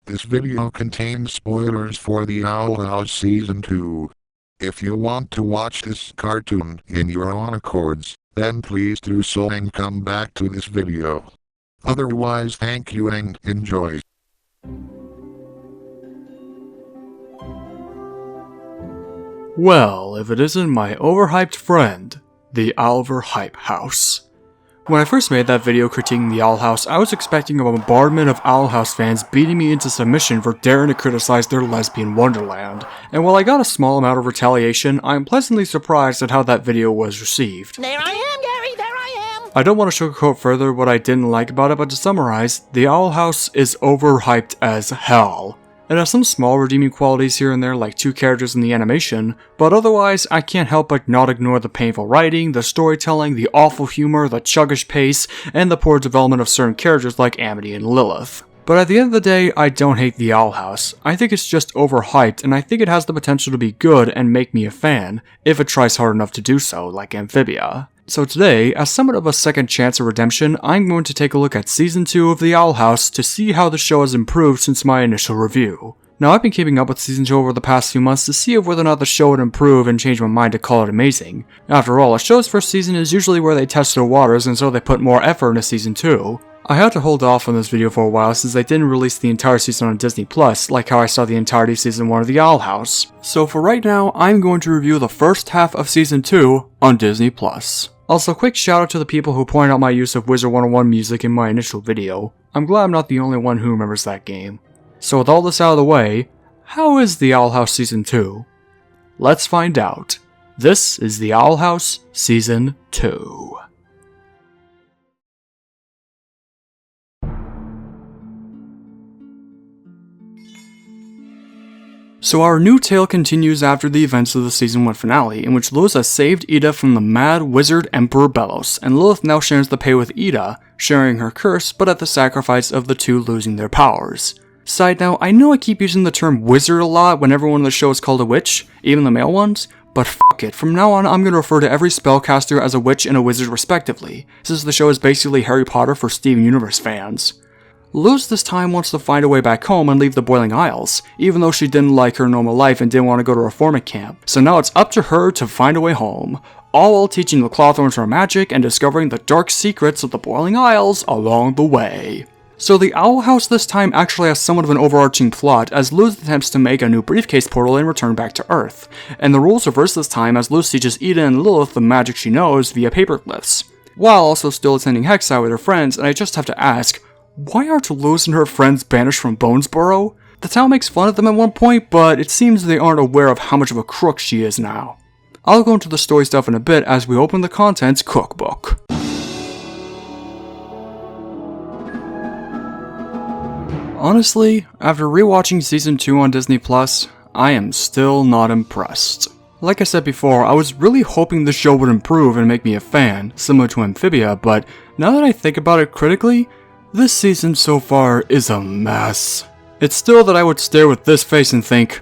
This video contains spoilers for the Owl House Season 2. If you want to watch this cartoon in your own accords, then please do so and come back to this video. Otherwise, thank you and enjoy. Well, if it isn't my overhyped friend, the Oliver Hype House. When I first made that video critiquing the Owl House, I was expecting a bombardment of Owl House fans beating me into submission for daring to criticize their lesbian wonderland, and while I got a small amount of retaliation, I am pleasantly surprised at how that video was received. There I am, Gary, there I am! I don't want to sugarcoat further what I didn't like about it, but to summarize, the Owl House is overhyped as hell. It has some small redeeming qualities here and there, like 2 characters in the animation, but otherwise I can't help but not ignore the painful writing, the storytelling, the awful humor, the chuggish pace, and the poor development of certain characters like Amity and Lilith. But at the end of the day, I don't hate the Owl House. I think it's just overhyped, and I think it has the potential to be good and make me a fan, if it tries hard enough to do so, like Amphibia. So today, as somewhat of a second chance of redemption, I'm going to take a look at Season 2 of The Owl House to see how the show has improved since my initial review. Now, I've been keeping up with Season 2 over the past few months to see if whether or not the show would improve and change my mind to call it amazing. After all, a show's first season is usually where they test their waters, and so they put more effort into Season 2. I had to hold off on this video for a while since they didn't release the entire season on Disney+, like how I saw the entirety of Season 1 of The Owl House. So for right now, I'm going to review the first half of Season 2 on Disney+. Also, quick shout out to the people who pointed out my use of Wizard 101 music in my initial video. I'm glad I'm not the only one who remembers that game. So with all this out of the way, how is The Owl House Season 2? Let's find out. This is The Owl House Season 2. So our new tale continues after the events of the Season 1 finale, in which Lilith has saved Ida from the mad wizard Emperor Bellos, and Lilith now shares the pay with Ida, sharing her curse, but at the sacrifice of the two losing their powers. Side note, I know I keep using the term wizard a lot when everyone in the show is called a witch, even the male ones, but fuck it, from now on I'm going to refer to every spellcaster as a witch and a wizard respectively, since the show is basically Harry Potter for Steven Universe fans. Luz this time wants to find a way back home and leave the Boiling Isles, even though she didn't like her normal life and didn't want to go to reforming camp, so now it's up to her to find a way home, all while teaching the Clawthorns her magic and discovering the dark secrets of the Boiling Isles along the way. So the Owl House this time actually has somewhat of an overarching plot, as Luz attempts to make a new briefcase portal and return back to Earth, and the rules reverse this time as Luz teaches Ida and Lilith the magic she knows via paperclips, while also still attending Hexside with her friends, and I just have to ask, why aren't Luz and her friends banished from Bonesboro? The town makes fun of them at one point, but it seems they aren't aware of how much of a crook she is now. I'll go into the story stuff in a bit as we open the contents cookbook. Honestly, after rewatching Season 2 on Disney+, I am still not impressed. Like I said before, I was really hoping the show would improve and make me a fan, similar to Amphibia, but now that I think about it critically, this season so far is a mess. It's still that I would stare with this face and think,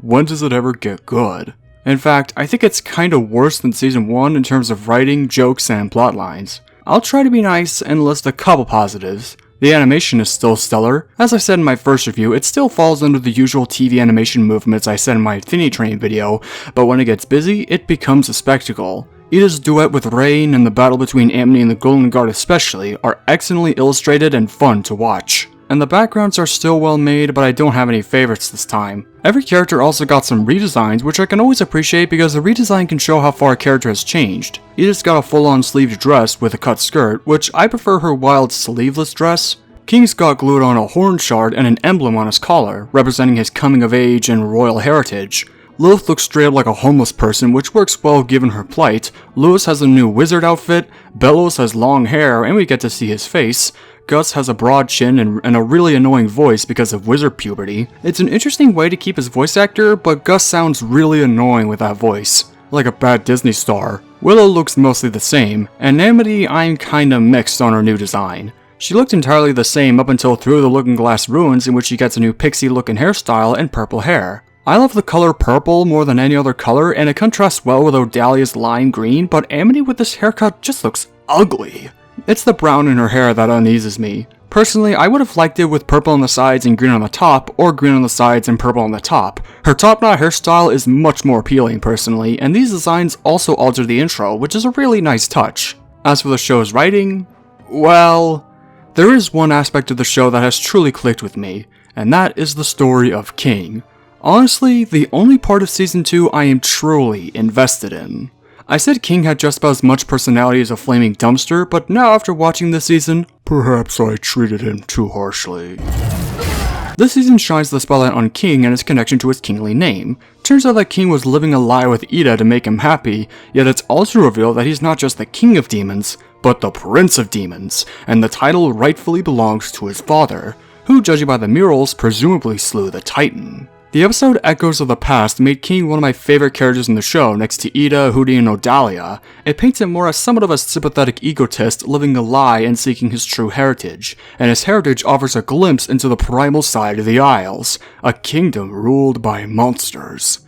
when does it ever get good? In fact, I think it's kinda worse than Season 1 in terms of writing, jokes, and plotlines. I'll try to be nice and list a couple positives. The animation is still stellar. As I said in my first review, it still falls under the usual TV animation movements I said in my Infinity Train video, but when it gets busy, it becomes a spectacle. Ida's duet with Rain and the battle between Amity and the Golem Guard especially are excellently illustrated and fun to watch. And the backgrounds are still well made, but I don't have any favorites this time. Every character also got some redesigns, which I can always appreciate because the redesign can show how far a character has changed. Ida's got a full-on sleeved dress with a cut skirt, which I prefer her wild sleeveless dress. King's got glued on a horn shard and an emblem on his collar, representing his coming of age and royal heritage. Lilith looks straight up like a homeless person, which works well given her plight. Lewis has a new wizard outfit, Bellows has long hair and we get to see his face, Gus has a broad chin and a really annoying voice because of wizard puberty. It's an interesting way to keep his voice actor, but Gus sounds really annoying with that voice, like a bad Disney star. Willow looks mostly the same, and Amity I'm kinda mixed on her new design. She looked entirely the same up until Through the Looking Glass Ruins, in which she gets a new pixie looking hairstyle and purple hair. I love the color purple more than any other color, and it contrasts well with Odalia's lime green, but Amity with this haircut just looks ugly. It's the brown in her hair that uneases me. Personally, I would have liked it with purple on the sides and green on the top, or green on the sides and purple on the top. Her top knot hairstyle is much more appealing personally, and these designs also alter the intro, which is a really nice touch. As for the show's writing, well, there is one aspect of the show that has truly clicked with me, and that is the story of King. Honestly, the only part of Season 2 I am truly invested in. I said King had just about as much personality as a flaming dumpster, but now after watching this season, perhaps I treated him too harshly. This season shines the spotlight on King and his connection to his kingly name. Turns out that King was living a lie with Ida to make him happy, yet it's also revealed that he's not just the king of demons, but the prince of demons, and the title rightfully belongs to his father, who, judging by the murals, presumably slew the Titan. The episode Echoes of the Past made King one of my favorite characters in the show next to Ida, Hootie, and Odalia. It paints him more as somewhat of a sympathetic egotist living a lie and seeking his true heritage, and his heritage offers a glimpse into the primal side of the Isles, a kingdom ruled by monsters.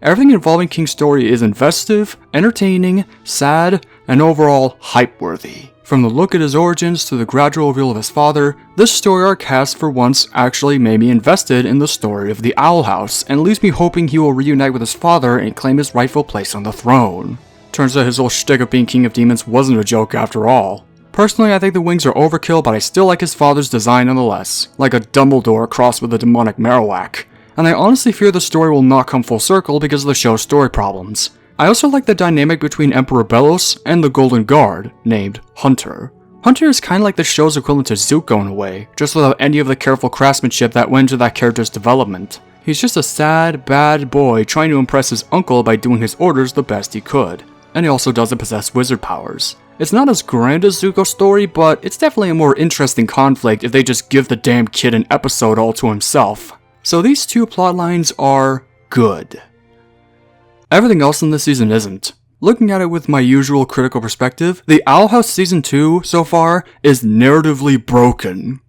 Everything involving King's story is investive, entertaining, sad, and overall hype-worthy. From the look at his origins to the gradual reveal of his father, this story arc has for once actually made me invested in the story of the Owl House, and leaves me hoping he will reunite with his father and claim his rightful place on the throne. Turns out his whole shtick of being king of demons wasn't a joke after all. Personally, I think the wings are overkill, but I still like his father's design nonetheless, like a Dumbledore crossed with a demonic Marowak. And I honestly fear the story will not come full circle because of the show's story problems. I also like the dynamic between Emperor Belos and the Golden Guard, named Hunter. Hunter is kinda like the show's equivalent to Zuko in a way, just without any of the careful craftsmanship that went into that character's development. He's just a sad, bad boy trying to impress his uncle by doing his orders the best he could. And he also doesn't possess wizard powers. It's not as grand as Zuko's story, but it's definitely a more interesting conflict if they just give the damn kid an episode all to himself. So these two plotlines are good. Everything else in this season isn't. Looking at it with my usual critical perspective, the Owl House Season 2 so far is narratively broken.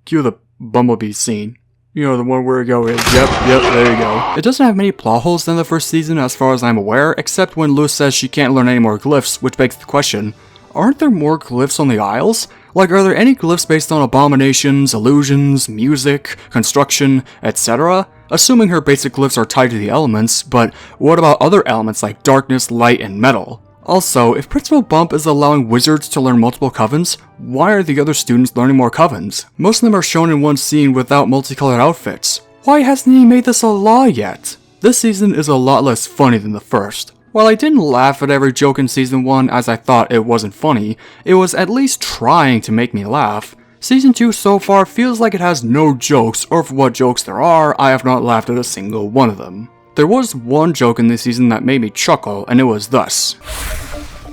Cue the Bumblebee scene. You know, the one where we go is, yep, there you go. It doesn't have many plot holes than the first season as far as I'm aware, except when Luz says she can't learn any more glyphs, which begs the question, aren't there more glyphs on the Isles? Like, are there any glyphs based on abominations, illusions, music, construction, etc.? Assuming her basic glyphs are tied to the elements, but what about other elements like darkness, light, and metal? Also, if Principal Bump is allowing wizards to learn multiple covens, why are the other students learning more covens? Most of them are shown in one scene without multicolored outfits. Why hasn't he made this a law yet? This season is a lot less funny than the first. While I didn't laugh at every joke in Season 1 as I thought it wasn't funny, it was at least trying to make me laugh. Season 2 so far feels like it has no jokes, or for what jokes there are, I have not laughed at a single one of them. There was one joke in this season that made me chuckle, and it was thus.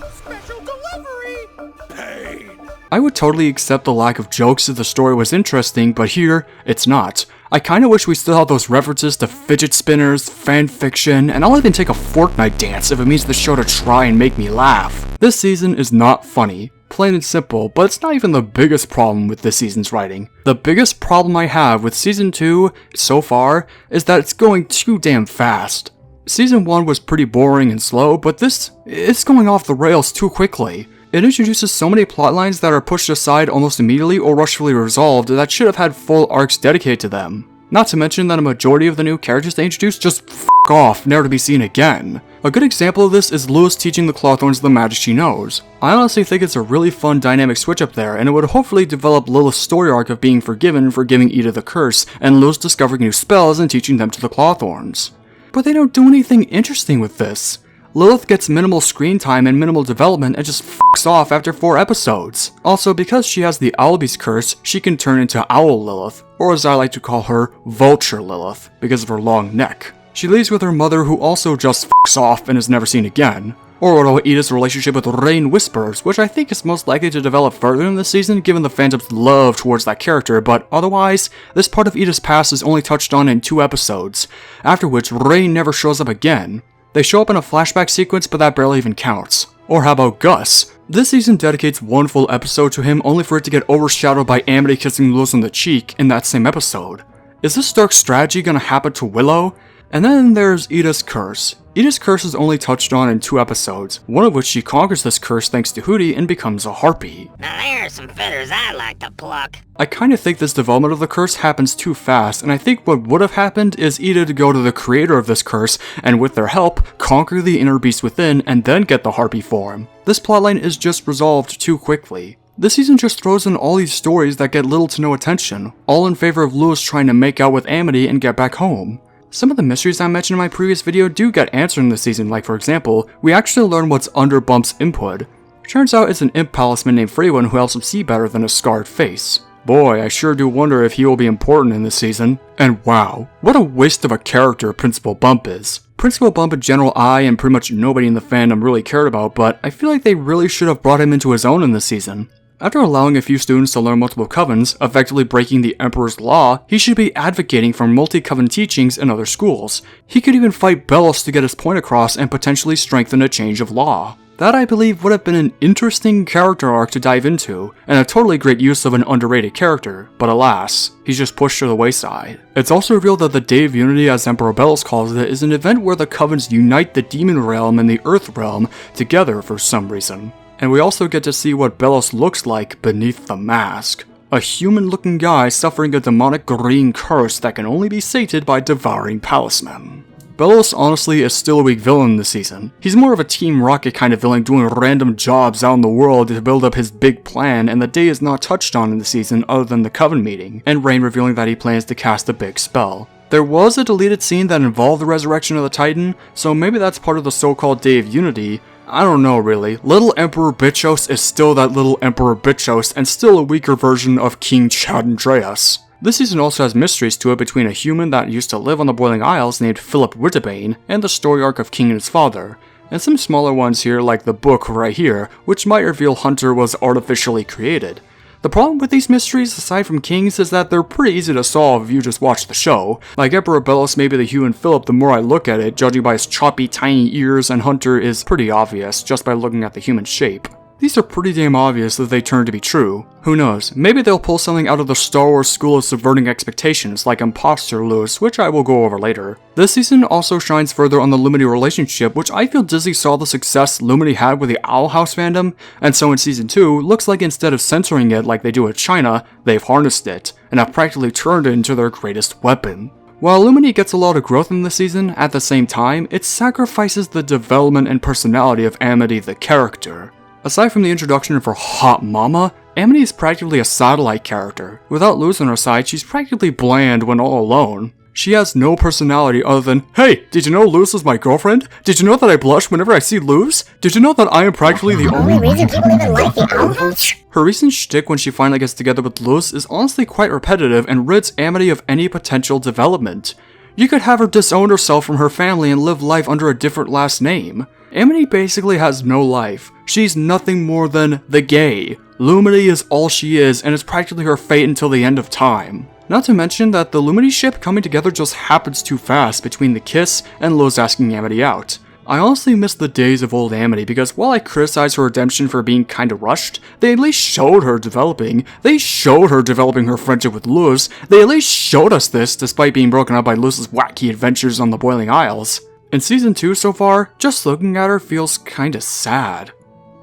Special delivery! Pain! I would totally accept the lack of jokes if the story was interesting, but here, it's not. I kinda wish we still had those references to fidget spinners, fanfiction, and I'll even take a Fortnite dance if it means the show to try and make me laugh. This season is not funny. Plain and simple, but it's not even the biggest problem with this season's writing. The biggest problem I have with Season 2, so far, is that it's going too damn fast. Season 1 was pretty boring and slow, but it's going off the rails too quickly. It introduces so many plotlines that are pushed aside almost immediately or rushfully resolved that should have had full arcs dedicated to them. Not to mention that a majority of the new characters they introduced just f*** off, never to be seen again. A good example of this is Lewis teaching the Clawthorns the magic she knows. I honestly think it's a really fun dynamic switch up there, and it would hopefully develop Lilith's story arc of being forgiven for giving Ida the curse, and Lewis discovering new spells and teaching them to the Clawthorns. But they don't do anything interesting with this. Lilith gets minimal screen time and minimal development and just f***s off after 4 episodes. Also, because she has the Owlbeast curse, she can turn into Owl Lilith, or as I like to call her, Vulture Lilith, because of her long neck. She leaves with her mother who also just f***s off and is never seen again. Or what about Ida's relationship with Rain Whisperers, which I think is most likely to develop further in this season given the fandom's love towards that character, but otherwise, this part of Ida's past is only touched on in 2 episodes, after which Rain never shows up again. They show up in a flashback sequence, but that barely even counts. Or how about Gus? This season dedicates 1 full episode to him only for it to get overshadowed by Amity kissing Lewis on the cheek in that same episode. Is this dark strategy gonna happen to Willow? And then there's Ida's curse. Ida's curse is only touched on in 2 episodes, one of which she conquers this curse thanks to Hootie and becomes a harpy. Now there are some feathers I'd like to pluck. I kinda think this development of the curse happens too fast, and I think what would have happened is Ida to go to the creator of this curse, and with their help, conquer the inner beast within, and then get the harpy form. This plotline is just resolved too quickly. This season just throws in all these stories that get little to no attention, all in favor of Lewis trying to make out with Amity and get back home. Some of the mysteries I mentioned in my previous video do get answered in this season, like for example, we actually learn what's under Bump's input. Turns out it's an imp palisman named Freeone who helps him see better than a scarred face. Boy, I sure do wonder if he will be important in this season. And wow, what a waste of a character Principal Bump is. Principal Bump in general I and pretty much nobody in the fandom really cared about, but I feel like they really should have brought him into his own in this season. After allowing a few students to learn multiple covens, effectively breaking the Emperor's law, he should be advocating for multi-coven teachings in other schools. He could even fight Belos to get his point across and potentially strengthen a change of law. That I believe would have been an interesting character arc to dive into, and a totally great use of an underrated character, but alas, he's just pushed to the wayside. It's also revealed that the Day of Unity, as Emperor Belos calls it, is an event where the covens unite the demon realm and the earth realm together for some reason. And we also get to see what Belos looks like beneath the mask. A human-looking guy suffering a demonic green curse that can only be sated by devouring palismen. Belos honestly is still a weak villain this season. He's more of a Team Rocket kind of villain doing random jobs out in the world to build up his big plan, and the day is not touched on in the season other than the Coven meeting, and Rain revealing that he plans to cast a big spell. There was a deleted scene that involved the resurrection of the Titan, so maybe that's part of the so-called Day of Unity. I don't know really. Little Emperor Bichos is still that little Emperor Bichos and still a weaker version of King Chad Andreas. This season also has mysteries to it between a human that used to live on the Boiling Isles named Philip Wittabane and the story arc of King and his father, and some smaller ones here like the book right here, which might reveal Hunter was artificially created. The problem with these mysteries, aside from King's, is that they're pretty easy to solve if you just watch the show. Like Emperor Belos may be the human Philip the more I look at it, judging by his choppy tiny ears, and Hunter is pretty obvious just by looking at the human shape. These are pretty damn obvious if they turn to be true. Who knows, maybe they'll pull something out of the Star Wars school of subverting expectations like Imposter Lewis, which I will go over later. This season also shines further on the Lumity relationship, which I feel Disney saw the success Lumity had with the Owl House fandom, and so in season 2, looks like instead of censoring it like they do with China, they've harnessed it, and have practically turned it into their greatest weapon. While Lumity gets a lot of growth in this season, at the same time, it sacrifices the development and personality of Amity the character. Aside from the introduction of her hot mama, Amity is practically a satellite character. Without Luz on her side, she's practically bland when all alone. She has no personality other than, hey, did you know Luz is my girlfriend? Did you know that I blush whenever I see Luz? Did you know that I am practically the only reason people even like the Owl House? Her recent shtick when she finally gets together with Luz is honestly quite repetitive and rids Amity of any potential development. You could have her disown herself from her family and live life under a different last name. Amity basically has no life. She's nothing more than the gay. Lumity is all she is, and it's practically her fate until the end of time. Not to mention that the Lumity ship coming together just happens too fast between the kiss and Luz asking Amity out. I honestly miss the days of old Amity because while I criticize her redemption for being kinda rushed, they at least showed her developing. They showed her developing her friendship with Luz. They at least showed us this despite being broken up by Luz's wacky adventures on the Boiling Isles. In season 2 so far, just looking at her feels kinda sad.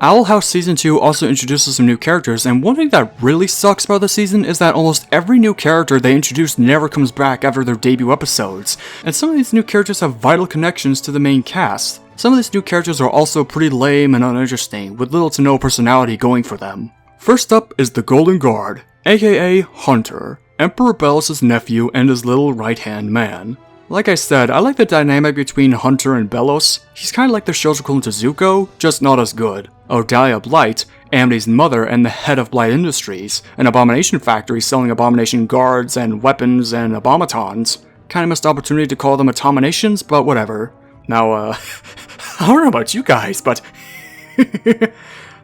Owl House Season 2 also introduces some new characters, and one thing that really sucks about the season is that almost every new character they introduce never comes back after their debut episodes, and some of these new characters have vital connections to the main cast. Some of these new characters are also pretty lame and uninteresting, with little to no personality going for them. First up is the Golden Guard, aka Hunter, Emperor Belos' nephew and his little right-hand man. Like I said, I like the dynamic between Hunter and Belos. He's kinda like the show's equivalent to Zuko, just not as good. Odalia Blight, Amity's mother and the head of Blight Industries, an abomination factory selling abomination guards and weapons and abomatons. Kinda missed opportunity to call them autominations, but whatever. Now, I don't know about you guys, but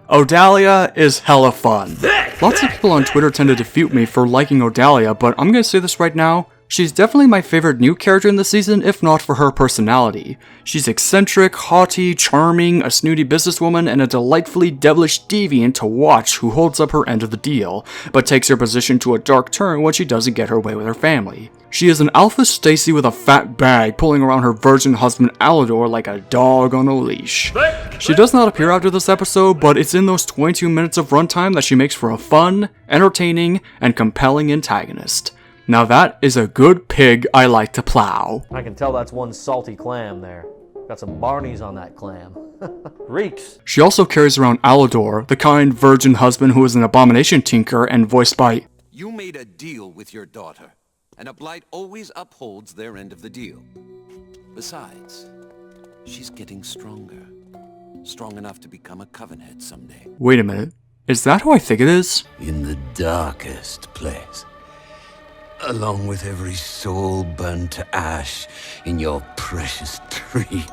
Odalia is hella fun. Lots of people on Twitter tend to defute me for liking Odalia, but I'm gonna say this right now, She's definitely my favorite new character in the season, if not for her personality. She's eccentric, haughty, charming, a snooty businesswoman, and a delightfully devilish deviant to watch who holds up her end of the deal, but takes her position to a dark turn when she doesn't get her way with her family. She is an alpha Stacy with a fat bag pulling around her virgin husband Alador like a dog on a leash. She does not appear after this episode, but it's in those 22 minutes of runtime that she makes for a fun, entertaining, and compelling antagonist. Now that is a good pig I like to plow. I can tell that's one salty clam there. Got some Barneys on that clam. Reeks. She also carries around Alador, the kind virgin husband who is an abomination tinker and voiced by... You made a deal with your daughter, and a blight always upholds their end of the deal. Besides, she's getting stronger. Strong enough to become a Covenhead someday. Wait a minute, is that who I think it is? In the darkest place, along with every soul burned to ash in your precious tree.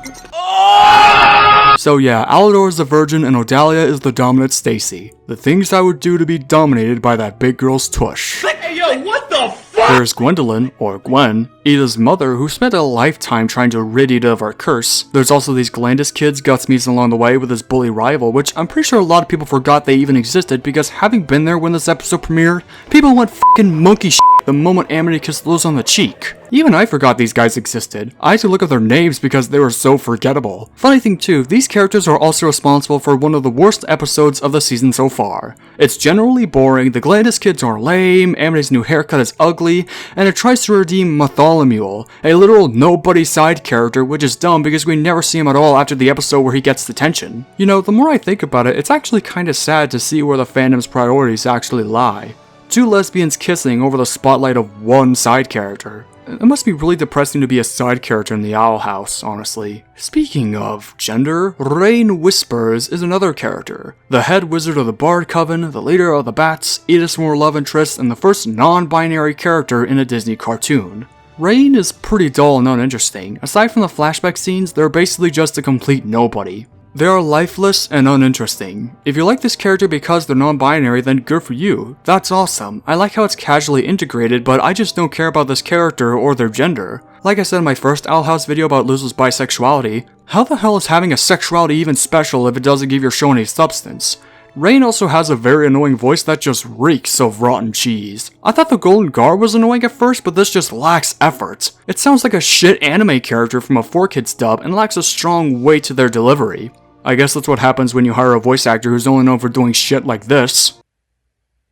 So yeah, Alador is the virgin and Odalia is the dominant Stacy. The things I would do to be dominated by that big girl's tush. Hey, yo, what the fuck? There's Gwendolyn, or Gwen, Ida's mother, who spent a lifetime trying to rid Ida of her curse. There's also these Glandis kids Guts meets along the way with his bully rival, which I'm pretty sure a lot of people forgot they even existed because having been there when this episode premiered, people went fucking monkey shit the moment Amity kissed Liz on the cheek. Even I forgot these guys existed. I had to look at their names because they were so forgettable. Funny thing too, these characters are also responsible for one of the worst episodes of the season so far. It's generally boring, the Glandis kids are lame, Amity's new haircut is ugly, and it tries to redeem Bartholomew, a literal nobody side character, which is dumb because we never see him at all after the episode where he gets detention. You know, the more I think about it, it's actually kinda sad to see where the fandom's priorities actually lie. Two lesbians kissing over the spotlight of one side character. It must be really depressing to be a side character in the Owl House, honestly. Speaking of gender, Rain Whispers is another character. The head wizard of the Bard Coven, the leader of the Bats, Edith's more love interest, and the first non-binary character in a Disney cartoon. Rain is pretty dull and uninteresting. Aside from the flashback scenes, they're basically just a complete nobody. They are lifeless and uninteresting. If you like this character because they're non-binary, then good for you. That's awesome. I like how it's casually integrated, but I just don't care about this character or their gender. Like I said in my first Owl House video about Luz's bisexuality, how the hell is having a sexuality even special if it doesn't give your show any substance? Rain also has a very annoying voice that just reeks of rotten cheese. I thought the Golden Guard was annoying at first, but this just lacks effort. It sounds like a shit anime character from a 4Kids dub and lacks a strong weight to their delivery. I guess that's what happens when you hire a voice actor who's only known for doing shit like this.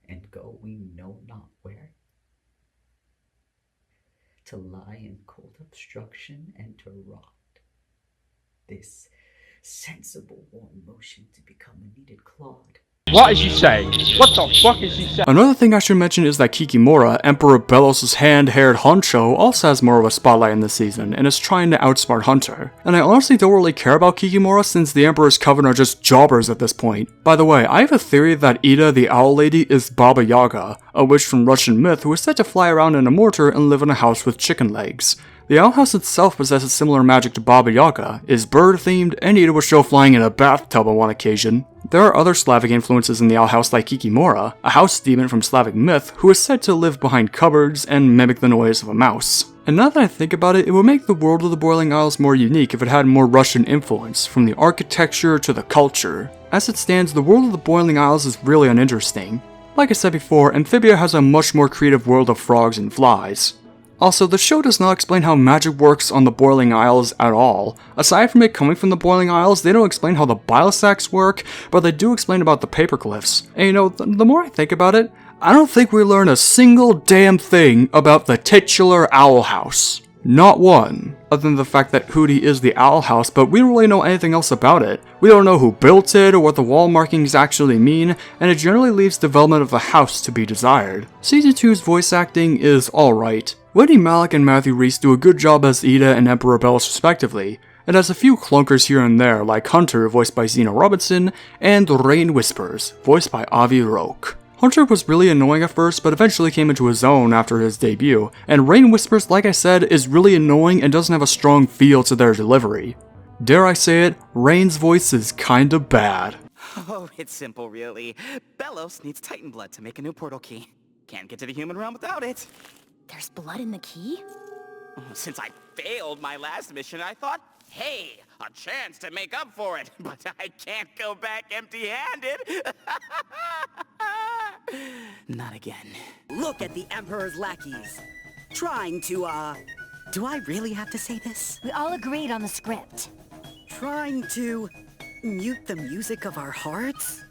And go we know not where. To lie in cold obstruction and to rot. This sensible warm motion to become a needed clod. What is she saying? What the fuck is she saying? Another thing I should mention is that Kikimora, Emperor Belos' hand-haired honcho, also has more of a spotlight in this season, and is trying to outsmart Hunter. And I honestly don't really care about Kikimora since the Emperor's Coven are just jobbers at this point. By the way, I have a theory that Ida the Owl Lady is Baba Yaga, a witch from Russian myth who is said to fly around in a mortar and live in a house with chicken legs. The Owl House itself possesses similar magic to Baba Yaga, is bird-themed, and Ida was shown flying in a bathtub on one occasion. There are other Slavic influences in the Owl House like Kikimora, a house demon from Slavic myth who is said to live behind cupboards and mimic the noise of a mouse. And now that I think about it, it would make the world of the Boiling Isles more unique if it had more Russian influence, from the architecture to the culture. As it stands, the world of the Boiling Isles is really uninteresting. Like I said before, Amphibia has a much more creative world of frogs and flies. Also, the show does not explain how magic works on the Boiling Isles at all. Aside from it coming from the Boiling Isles, they don't explain how the bile sacs work, but they do explain about the papercliffs. And you know, the more I think about it, I don't think we learn a single damn thing about the titular Owl House. Not one. Other than the fact that Hootie is the Owl House, but we don't really know anything else about it. We don't know who built it or what the wall markings actually mean, and it generally leaves development of the house to be desired. Season 2's voice acting is alright. Wendy Malick and Matthew Rhys do a good job as Ida and Emperor Belos respectively. It has a few clunkers here and there, like Hunter, voiced by Zena Robinson, and Rain Whispers, voiced by Avi Roque. Hunter was really annoying at first, but eventually came into his own after his debut, and Rain Whispers, like I said, is really annoying and doesn't have a strong feel to their delivery. Dare I say it, Rain's voice is kinda bad. Oh, it's simple really. Belos needs Titan blood to make a new portal key. Can't get to the human realm without it. There's blood in the key? Since I failed my last mission, I thought, hey, a chance to make up for it. But I can't go back empty-handed. Not again. Look at the Emperor's lackeys. Trying to, do I really have to say this? We all agreed on the script. Trying to mute the music of our hearts?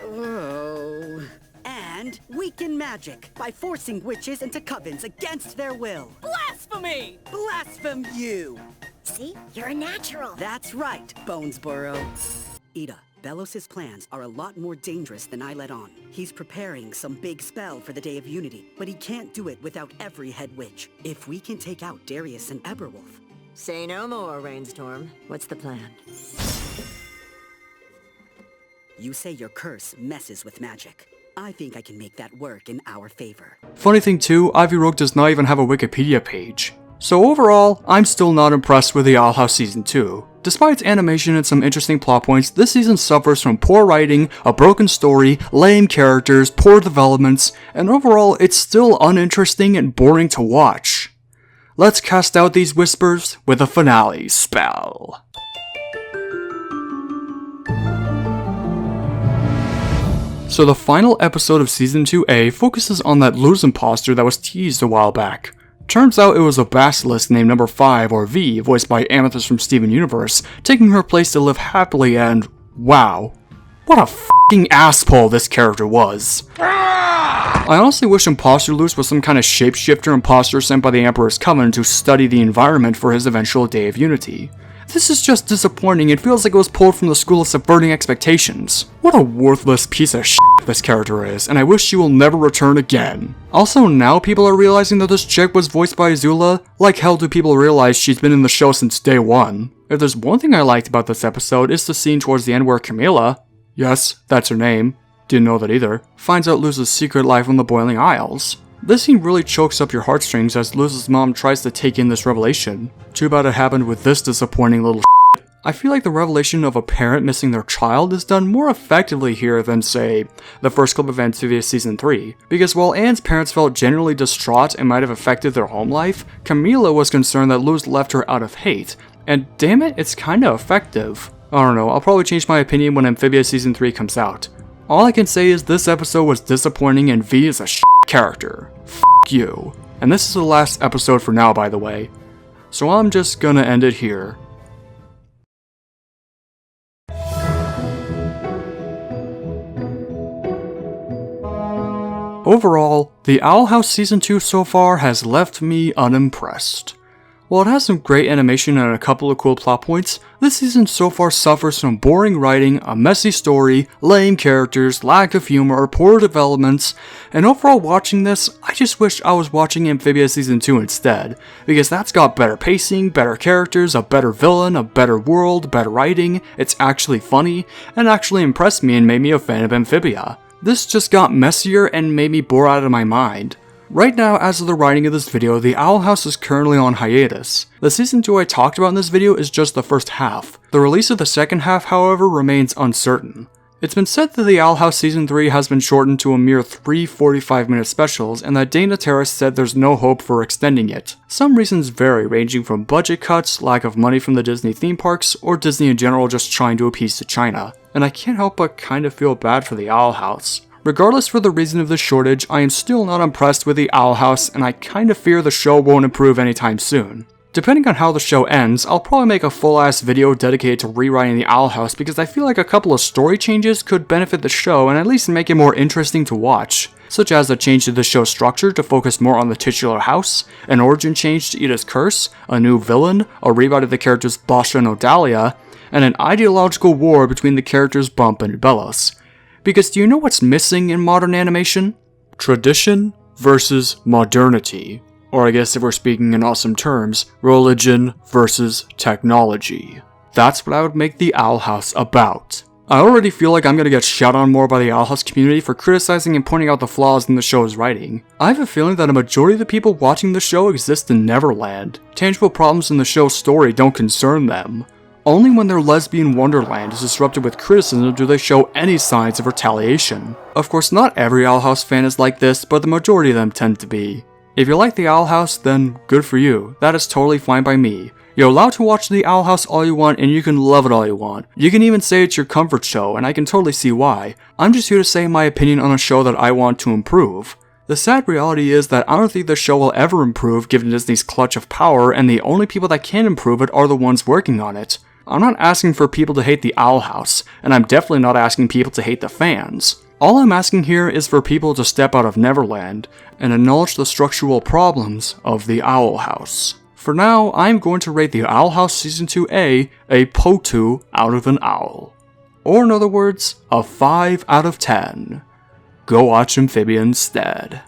Oh. And weaken magic by forcing witches into covens against their will. Blasphemy! Blaspheme you! See? You're a natural. That's right, Bonesborough. Ida, Belos's plans are a lot more dangerous than I let on. He's preparing some big spell for the Day of Unity, but he can't do it without every head witch. If we can take out Darius and Eberwolf... Say no more, Rainstorm. What's the plan? You say your curse messes with magic. I think I can make that work in our favor. Funny thing too, Ivy Rogue does not even have a Wikipedia page. So overall, I'm still not impressed with the Owl House Season 2. Despite its animation and some interesting plot points, this season suffers from poor writing, a broken story, lame characters, poor developments, and overall it's still uninteresting and boring to watch. Let's cast out these whispers with a finale spell. So the final episode of Season 2A focuses on that loose imposter that was teased a while back. Turns out it was a basilisk named Number 5 or V, voiced by Amethyst from Steven Universe, taking her place to live happily and wow. What a f***ing asshole this character was. I honestly wish Imposter Loose was some kind of shapeshifter imposter sent by the Emperor's Coven to study the environment for his eventual Day of Unity. This is just disappointing. It feels like it was pulled from the school of subverting expectations. What a worthless piece of shit this character is, and I wish she will never return again. Also, now people are realizing that this chick was voiced by Azula. Like hell do people realize she's been in the show since day one. If there's one thing I liked about this episode, it's the scene towards the end where Camila, yes, that's her name, didn't know that either, finds out Luz's secret life on the Boiling Isles. This scene really chokes up your heartstrings as Luz's mom tries to take in this revelation. Too bad it happened with this disappointing little shit. I feel like the revelation of a parent missing their child is done more effectively here than, say, the first couple of Amity Season 3. Because while Anne's parents felt genuinely distraught and might have affected their home life, Camila was concerned that Luz left her out of hate. And damn it, it's kinda effective. I don't know, I'll probably change my opinion when Amphibia Season 3 comes out. All I can say is this episode was disappointing and V is a shit character. F*** you. And this is the last episode for now, by the way. So I'm just gonna end it here. Overall, the Owl House Season 2 so far has left me unimpressed. While it has some great animation and a couple of cool plot points, this season so far suffers from boring writing, a messy story, lame characters, lack of humor, poor developments, and overall watching this, I just wish I was watching Amphibia Season 2 instead, because that's got better pacing, better characters, a better villain, a better world, better writing, it's actually funny, and actually impressed me and made me a fan of Amphibia. This just got messier and made me bore out of my mind. Right now, as of the writing of this video, the Owl House is currently on hiatus. The Season 2 I talked about in this video is just the first half. The release of the second half, however, remains uncertain. It's been said that the Owl House Season 3 has been shortened to a mere 3 45-minute specials, and that Dana Terrace said there's no hope for extending it. Some reasons vary, ranging from budget cuts, lack of money from the Disney theme parks, or Disney in general just trying to appease to China. And I can't help but kind of feel bad for the Owl House. Regardless for the reason of the shortage, I am still not impressed with the Owl House, and I kinda fear the show won't improve anytime soon. Depending on how the show ends, I'll probably make a full-ass video dedicated to rewriting the Owl House because I feel like a couple of story changes could benefit the show and at least make it more interesting to watch, such as a change to the show's structure to focus more on the titular house, an origin change to Ida's curse, a new villain, a rewrite of the characters Basha and Odalia, and an ideological war between the characters Bump and Bellos. Because do you know what's missing in modern animation? Tradition versus modernity. Or I guess if we're speaking in awesome terms, religion versus technology. That's what I would make the Owl House about. I already feel like I'm gonna get shot on more by the Owl House community for criticizing and pointing out the flaws in the show's writing. I have a feeling that a majority of the people watching the show exist in Neverland. Tangible problems in the show's story don't concern them. Only when their lesbian wonderland is disrupted with criticism do they show any signs of retaliation. Of course, not every Owl House fan is like this, but the majority of them tend to be. If you like the Owl House, then good for you. That is totally fine by me. You're allowed to watch the Owl House all you want, and you can love it all you want. You can even say it's your comfort show, and I can totally see why. I'm just here to say my opinion on a show that I want to improve. The sad reality is that I don't think the show will ever improve given Disney's clutch of power, and the only people that can improve it are the ones working on it. I'm not asking for people to hate the Owl House, and I'm definitely not asking people to hate the fans. All I'm asking here is for people to step out of Neverland and acknowledge the structural problems of the Owl House. For now, I'm going to rate the Owl House Season 2A a POTU out of an owl. Or in other words, a 5 out of 10. Go watch Amphibia instead.